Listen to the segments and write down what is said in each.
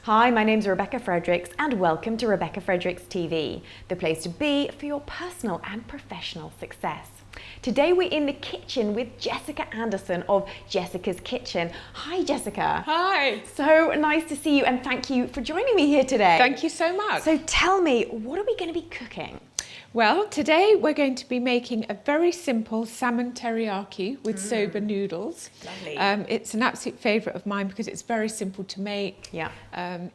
Hi, my name's Rebecca Fredericks and welcome to RebeccaFredericksTV, the place to be for your personal and professional success. Today we're in the kitchen with Jessica Andersson of Jessica's Kitchen. Hi Jessica. Hi. So nice to see you and thank you for joining me here today. Thank you so much. So tell me, what are we going to be cooking? Well, today we're going to be making a very simple salmon teriyaki with soba noodles. Lovely. It's an absolute favourite of mine because it's very simple to make. Yeah.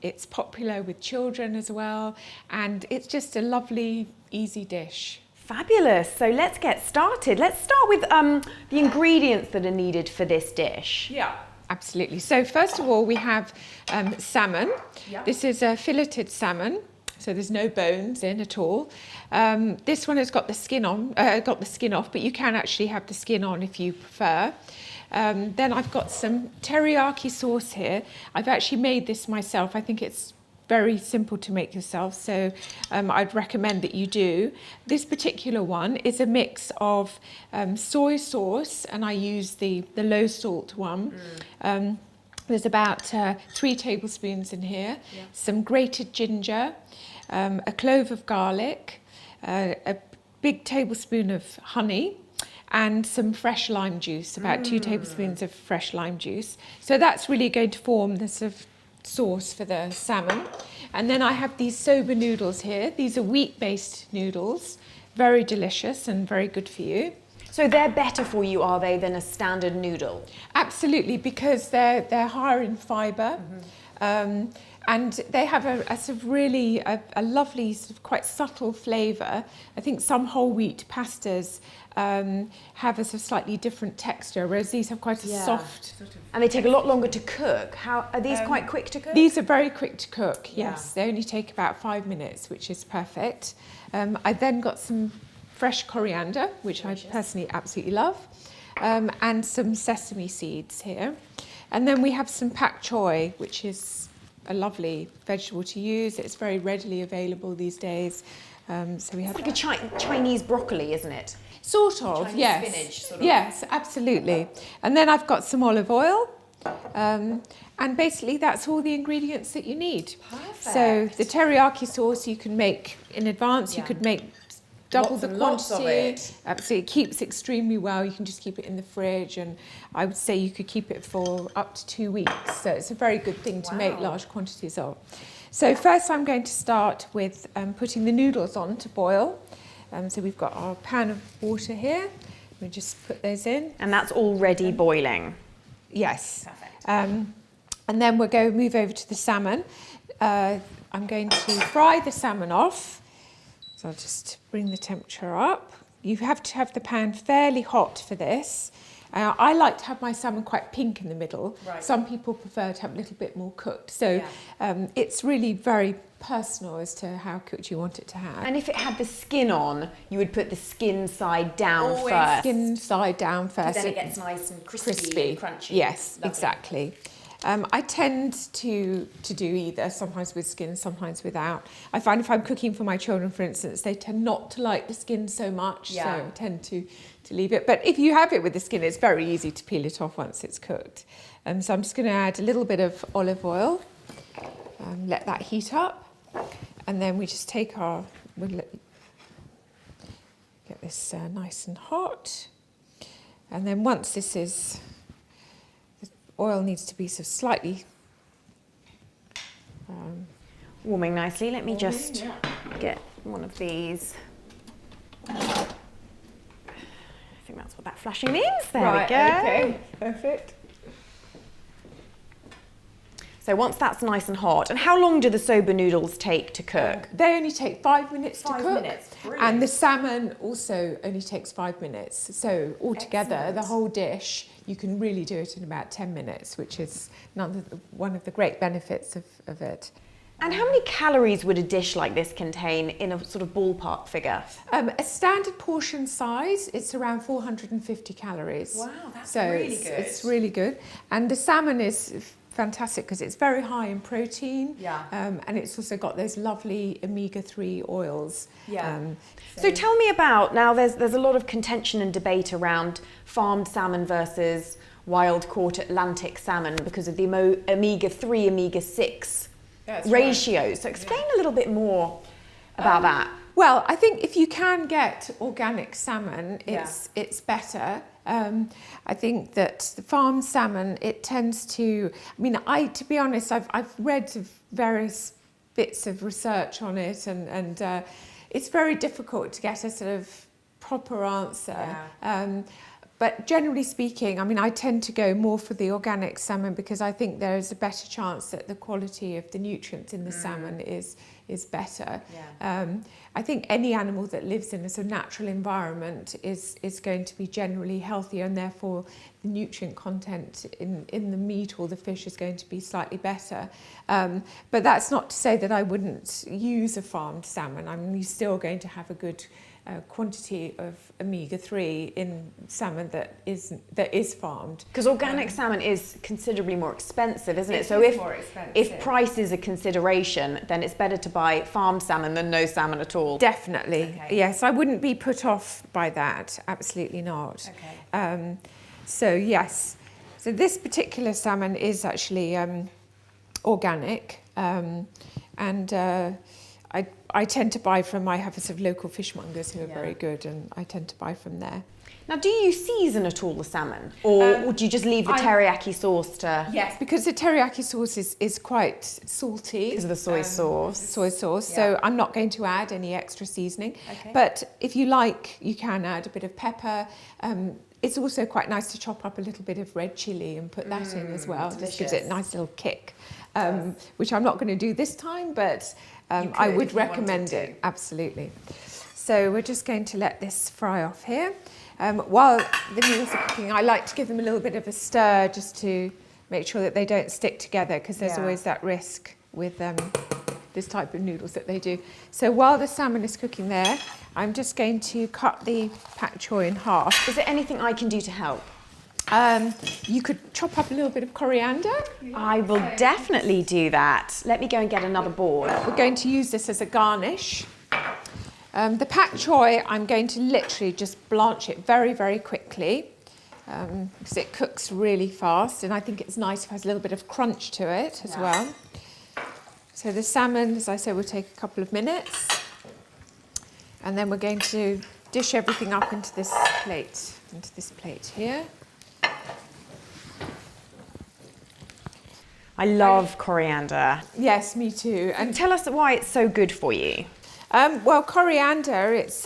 It's popular with children as well, and it's just a lovely, easy dish. Fabulous. So let's get started. Let's start with the ingredients that are needed for this dish. Yeah. Absolutely. So first of all, we have salmon. Yeah. This is a filleted salmon. So there's no bones in at all. This one has got the skin on, got the skin off, but you can actually have the skin on if you prefer. Then I've got some teriyaki sauce here. I've actually made this myself. I think it's very simple to make yourself, so I'd recommend that you do. This particular one is a mix of soy sauce, and I use the low salt one. There's about 3 tablespoons in here, some grated ginger, a clove of garlic, a big tablespoon of honey, and some fresh lime juice, about 2 tablespoons of fresh lime juice. So that's really going to form the sort of sauce for the salmon. And then I have these soba noodles here. These are wheat-based noodles, very delicious and very good for you. So they're better for you, are they, than a standard noodle? Absolutely, because they're higher in fibre, and they have a sort of really a lovely sort of quite subtle flavour. I think some whole wheat pastas have a sort of slightly different texture, whereas these have quite a soft sort of. And they take a lot longer to cook. How are these quite quick to cook? These are very quick to cook. Yes, they only take about 5 minutes, which is perfect. I then got some fresh coriander, which I personally absolutely love, and some sesame seeds here. And then we have some pak choy, which is a lovely vegetable to use. It's very readily available these days. So we have It's like a Chinese broccoli, isn't it? sort of, Chinese yes. spinach, sort of. Yes, absolutely. And then I've got some olive oil. And basically that's all the ingredients that you need. Perfect. So the teriyaki sauce you can make in advance. You could make double the lots of quantity. it. Absolutely, it keeps extremely well. You can just keep it in the fridge, and I would say you could keep it for up to 2 weeks. So it's a very good thing to make large quantities of. So first I'm going to start with putting the noodles on to boil. So we've got our pan of water here. We just put those in. And that's already boiling. Yes. Perfect. And then we'll move over to the salmon. I'm going to fry the salmon off. So I'll just bring the temperature up. You have to have the pan fairly hot for this. I like to have my salmon quite pink in the middle. Right. Some people prefer to have a little bit more cooked. So it's really very personal as to how cooked you want it to have. And if it had the skin on, you would put the skin side down Always first. skin side down first. Then it gets nice and crispy and crunchy. Yes, Lovely. exactly. I tend to do either, sometimes with skin, sometimes without. I find if I'm cooking for my children, for instance, they tend not to like the skin so much, so I tend to leave it. But if you have it with the skin, it's very easy to peel it off once it's cooked. So I'm just going to add a little bit of olive oil, let that heat up, and then we just take get this nice and hot. And then once this is, oil needs to be sort of slightly Warming nicely. Let me just get one of these. I think that's what that flashing means. There we go. Okay, perfect. So once that's nice and hot, and how long do the soba noodles take to cook? They only take 5 minutes to 5 cook. minutes, And the salmon also only takes 5 minutes. So altogether, the whole dish, you can really do it in about 10 minutes, which is one of the great benefits of it. And how many calories would a dish like this contain in a sort of ballpark figure? A standard portion size, it's around 450 calories. Wow, that's so really good. It's really good. And the salmon is fantastic because it's very high in protein. And it's also got those lovely omega-3 oils. So tell me about, now there's a lot of contention and debate around farmed salmon versus wild caught Atlantic salmon because of the omega-3, omega-6 ratios. So explain a little bit more about that. Well, I think if you can get organic salmon, it's better. I think that the farm salmon, it tends to, I mean, to be honest, I've read various bits of research on it, and it's very difficult to get a sort of proper answer. But generally speaking, I mean, I tend to go more for the organic salmon because I think there is a better chance that the quality of the nutrients in the salmon is better. I think any animal that lives in a sort of natural environment is going to be generally healthier, and therefore the nutrient content in the meat or the fish is going to be slightly better. But that's not to say that I wouldn't use a farmed salmon. I mean, you're still going to have a good quantity of omega-3 in salmon that is farmed. Because organic salmon is considerably more expensive, isn't it? So if price is a consideration, then it's better to buy farmed salmon than no salmon at all. Definitely, yes. I wouldn't be put off by that. Absolutely not. So yes, so this particular salmon is actually organic, and I tend to buy from, I have a sort of local fishmongers who are very good, and I tend to buy from there. Now, do you season at all the salmon, or do you just leave the teriyaki sauce to? Yes, because the teriyaki sauce is quite salty. Because of the soy sauce. Soy sauce, so I'm not going to add any extra seasoning. But if you like, you can add a bit of pepper. It's also quite nice to chop up a little bit of red chilli and put that in as well. Delicious. Just gives it a nice little kick, which I'm not going to do this time, but I would recommend it, absolutely. So we're just going to let this fry off here. While the noodles are cooking, I like to give them a little bit of a stir just to make sure that they don't stick together, because there's always that risk with this type of noodles that they do. So while the salmon is cooking there, I'm just going to cut the pak choy in half. Is there anything I can do to help? You could chop up a little bit of coriander. I will definitely do that. Let me go and get another board. We're going to use this as a garnish. The pak choy, I'm going to literally just blanch it very, very quickly, because it cooks really fast, and I think it's nice if it has a little bit of crunch to it as well. So the salmon, as I said, will take a couple of minutes, and then we're going to dish everything up into this plate here. I love coriander. Yes, me too. And tell us why it's so good for you. Well, coriander, it's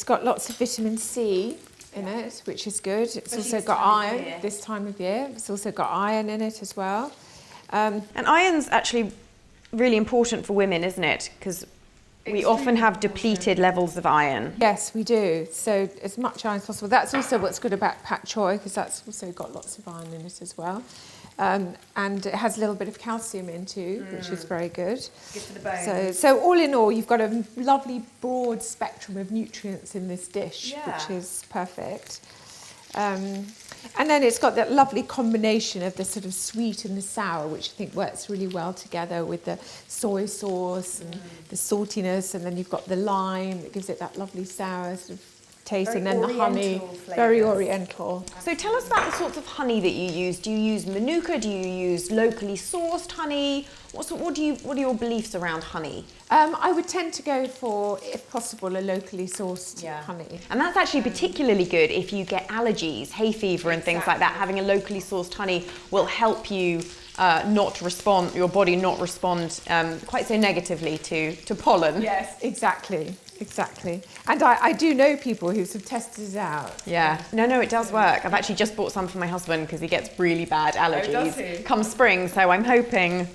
got lots of vitamin C in it, which is good. It's also got iron this time of year. It's also got iron in it as well. And iron's actually really important for women, isn't it? Because we often have depleted levels of iron. Yes, we do. So as much iron as possible. That's also what's good about pak choy, because that's also got lots of iron in it as well. And it has a little bit of calcium in too, which is very good. Good for the bones. So all in all, you've got a lovely broad spectrum of nutrients in this dish, which is perfect. And then it's got that lovely combination of the sort of sweet and the sour, which I think works really well together with the soy sauce and the saltiness, and then you've got the lime that gives it that lovely sour sort of taste, and then the honey, very oriental. So tell us about the sorts of honey that you use. Do you use Manuka? Do you use locally sourced honey? What are your beliefs around honey? I would tend to go for, if possible, a locally sourced honey. And that's actually particularly good if you get allergies, hay fever and things like that. Having a locally sourced honey will help you your body not respond quite so negatively to pollen. Yes, exactly. And I do know people who sort of tested it out. Yeah. No, it does work. I've actually just bought some for my husband because he gets really bad allergies come spring, so I'm hoping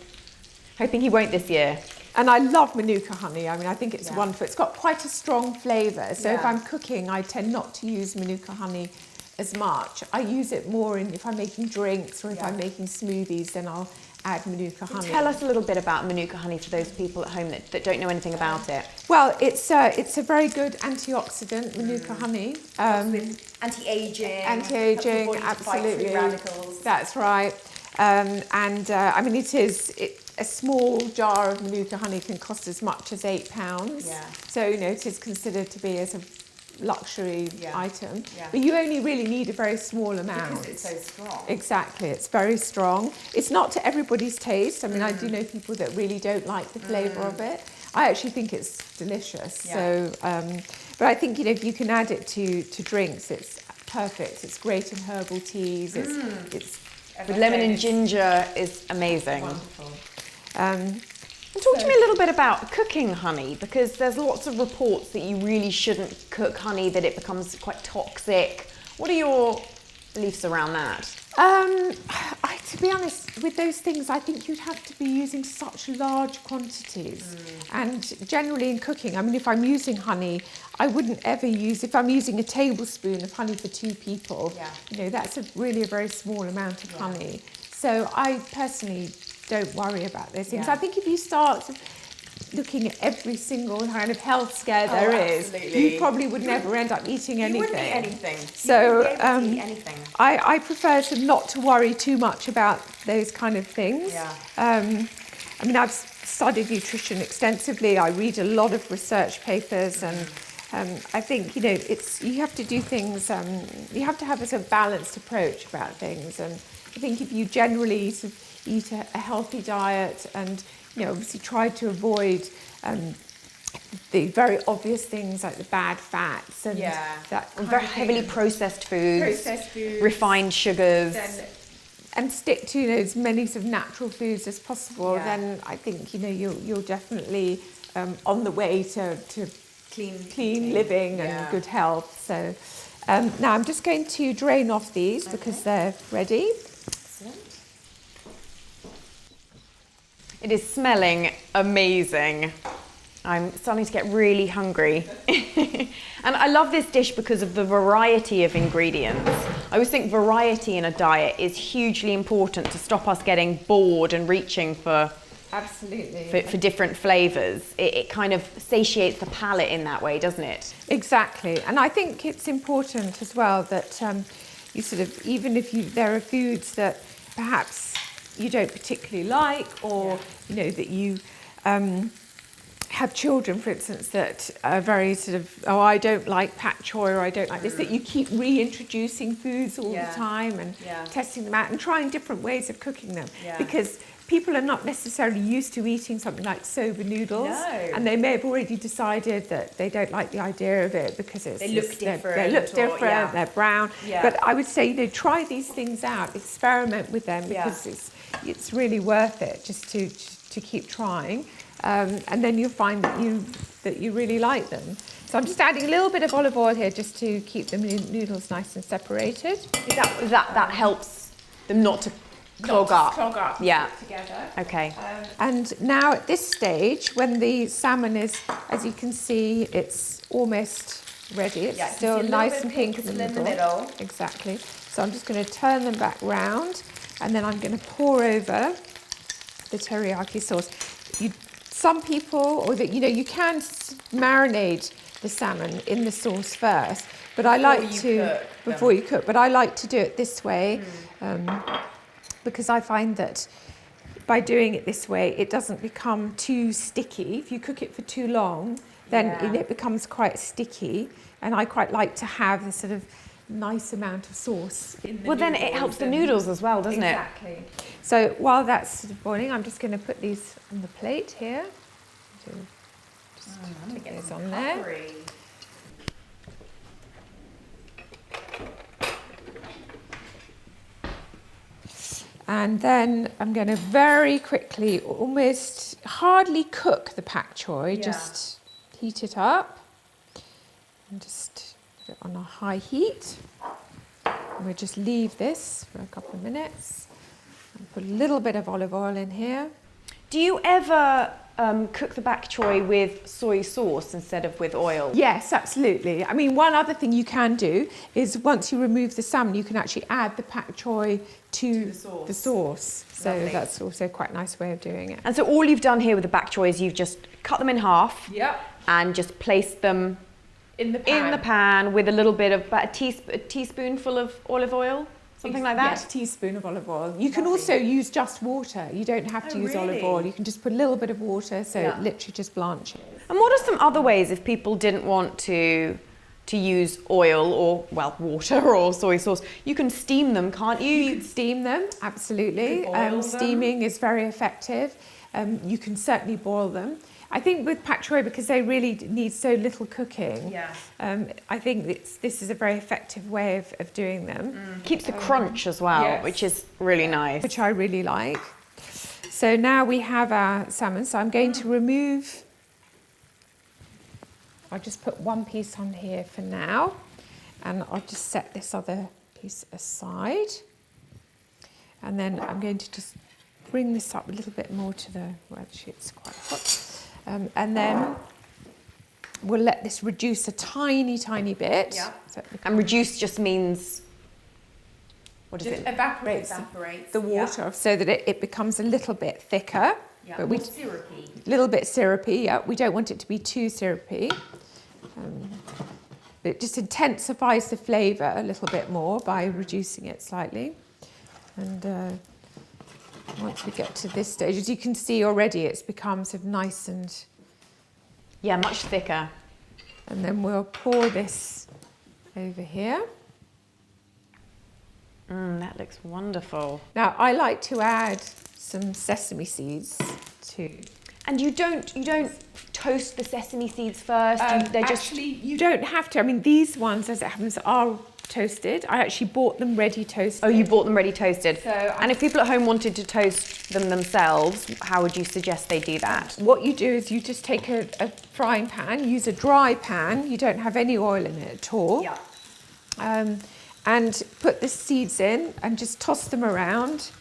he won't this year. And I love Manuka honey. I mean, I think it's wonderful. It's got quite a strong flavour. So if I'm cooking, I tend not to use Manuka honey as much. I use it more if I'm making drinks or if I'm making smoothies, then I'll add Manuka honey. Tell us a little bit about Manuka honey for those people at home that don't know anything about it. Well, it's a very good antioxidant, Manuka honey. Anti-aging, absolutely. Free radicals. That's right. I mean, a small jar of Manuka honey can cost as much as £8. Yeah. So, it is considered to be luxury item. Yeah. But you only really need a very small amount. Because it's so strong. Exactly, it's very strong. It's not to everybody's taste. I mean, I do know people that really don't like the flavour of it. I actually think it's delicious. Yeah. So, but I think, you know, if you can add it to drinks, it's perfect. It's great in herbal teas. It's With lemon and ginger is amazing. wonderful. And talk to me a little bit about cooking honey, because there's lots of reports that you really shouldn't cook honey, that it becomes quite toxic. What are your beliefs around that? To be honest, with those things, I think you'd have to be using such large quantities. And generally in cooking, I mean, if I'm using honey, I wouldn't ever use, if I'm using a tablespoon of honey for 2 people, you know, that's really a very small amount of honey. So I personally don't worry about those things. I think if you start looking at every single kind of health scare there is, you probably would never end up eating anything. You wouldn't eat anything. So you wouldn't be able to eat anything. I prefer to not to worry too much about those kind of things. Yeah. I mean, I've studied nutrition extensively. I read a lot of research papers, and I think, you know, you have to do things. You have to have a sort of balanced approach about things, and I think if you generally sort of eat a healthy diet and, you know, obviously try to avoid the very obvious things like the bad fats and that kind Very of heavily thing. processed foods, Processed foods, refined sugars. and stick to, you know, as many sort of natural foods as possible, then I think, you know, you're definitely on the way to clean living and good health. So now I'm just going to drain off these because they're ready. It is smelling amazing. I'm starting to get really hungry. And I love this dish because of the variety of ingredients. I always think variety in a diet is hugely important to stop us getting bored and reaching for different flavours. It kind of satiates the palate in that way, doesn't it? Exactly. And I think it's important as well that you sort of, even if there are foods that perhaps you don't particularly like, or you know, that you have children, for instance, that are very sort of, oh, I don't like pak choy, or I don't like this, that you keep reintroducing foods all the time and testing them out and trying different ways of cooking them, because people are not necessarily used to eating something like soba noodles, and they may have already decided that they don't like the idea of it because they look different, they're brown. But I would say, you know, try these things out, experiment with them, because it's really worth it just to keep trying, and then you'll find that you really like them. So I'm just adding a little bit of olive oil here just to keep the noodles nice and separated. That helps them not to clog up. Together. Okay. And now at this stage, when the salmon is, as you can see, it's almost ready. It's still nice and pink in the middle. Exactly. So I'm just going to turn them back round, and then I'm going to pour over the teriyaki sauce. Some people, or that, you know, you can marinate the salmon in the sauce first, but I like to before you cook. But I like to do it this way. Because I find that by doing it this way, it doesn't become too sticky. If you cook it for too long, then it becomes quite sticky. And I quite like to have this sort of nice amount of sauce in the Well, then it helps the noodles as well, doesn't it? Exactly. So while that's sort of boiling, I'm just going to put these on the plate here. Just take those on there. And then I'm going to very quickly, almost hardly cook the pak choy, just heat it up and just put it on a high heat. And we'll just leave this for a couple of minutes and put a little bit of olive oil in here. Do you ever cook the bok choy with soy sauce instead of with oil? Yes, absolutely. I mean, one other thing you can do is once you remove the salmon, you can actually add the pak choy to the sauce. So that's also quite a nice way of doing it. And so all you've done here with the bok choy is you've just cut them in half and just placed them in the pan with a little bit of about a teaspoonful of olive oil? Something like that? Yes, a teaspoon of olive oil. You can also use just water. You don't have to use olive oil. You can just put a little bit of water, so it literally just blanches. And what are some other ways if people didn't want to to use oil or, well, water or soy sauce. You can steam them, can't you? You can steam them, absolutely. You can boil them. Steaming is very effective. You can certainly boil them. I think with pak choi, because they really need so little cooking, Yeah. I think this is a very effective way of doing them, Keeps the crunch as well, yes. which is really nice. which I really like. So now we have our salmon. So I'm going to remove, I'll just put one piece on here for now, and I'll just set this other piece aside. And then I'm going to just bring this up a little bit more to the, well, actually it's quite hot. And then we'll let this reduce a tiny, tiny bit. Yeah. So it And reduce just means, what is just it? evaporates Evaporates. the water so that it becomes a little bit thicker. Yeah. But we More syrupy. little bit syrupy, yeah. We don't want it to be too syrupy. It just intensifies the flavour a little bit more by reducing it slightly. And once we get to this stage, as you can see already, it's become sort of nice Yeah, much thicker. and then we'll pour this over here. That looks wonderful. Now, I like to add some sesame seeds too. And you don't toast the sesame seeds first. They're just Actually, you don't have to. I mean, these ones, as it happens, are toasted. I actually bought them ready toasted. Oh, you bought them ready toasted. So and if people at home wanted to toast them themselves, how would you suggest they do that? What you do is you just take a frying pan, use a dry pan. You don't have any oil in it at all. Yeah. And put the seeds in and just toss them around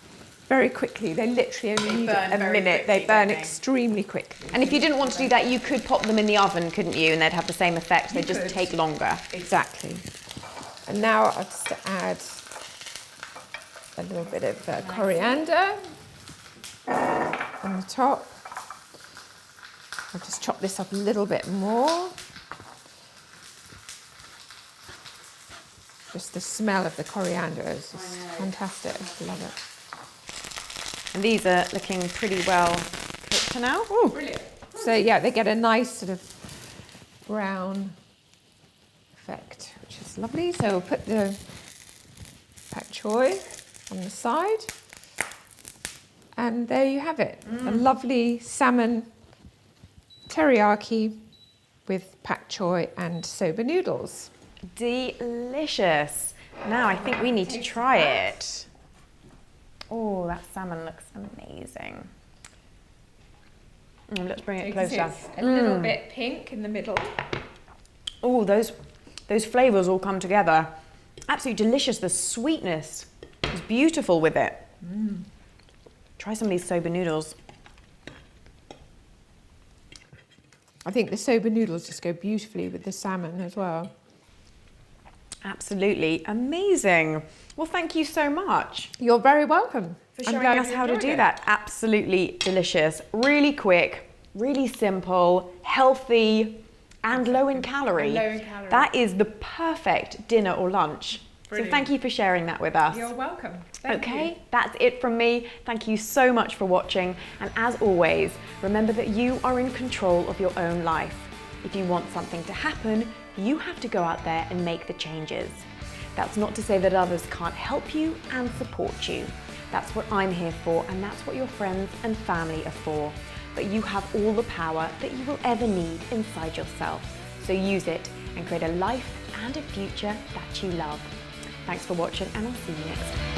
very quickly. They literally only need burn a very minute. quickly, They burn don't they? extremely quickly. And if you didn't want to do that, you could pop them in the oven, couldn't you? And they'd have the same effect. They'd just could. take longer. Exactly. And now I'll just add a little bit of coriander on the top. I'll just chop this up a little bit more. Just the smell of the coriander is just fantastic. I love it. And these are looking pretty well cooked now. Ooh. Brilliant. So yeah, they get a nice sort of brown effect, which is lovely. So we'll put the pak choi on the side. And there you have it. A lovely salmon teriyaki with pak choi and soba noodles. Delicious. Now I think we need to try it. Oh, that salmon looks amazing. Let's bring it closer. A little bit pink in the middle. Oh, those flavours all come together. Absolutely delicious. The sweetness is beautiful with it. Try some of these soba noodles. I think the soba noodles just go beautifully with the salmon as well. Absolutely amazing. Well, thank you so much You're very welcome. for showing us how to do that. Absolutely delicious. Really quick, really simple, healthy, and low in calorie. And low in calorie. That is the perfect dinner or lunch. Brilliant. So thank you for sharing that with us. You're welcome. Thank you. Okay, that's it from me. Thank you so much for watching. And as always, remember that you are in control of your own life. If you want something to happen, you have to go out there and make the changes. That's not to say that others can't help you and support you. That's what I'm here for, and that's what your friends and family are for. But you have all the power that you will ever need inside yourself. So use it and create a life and a future that you love. Thanks for watching, and I'll see you next time.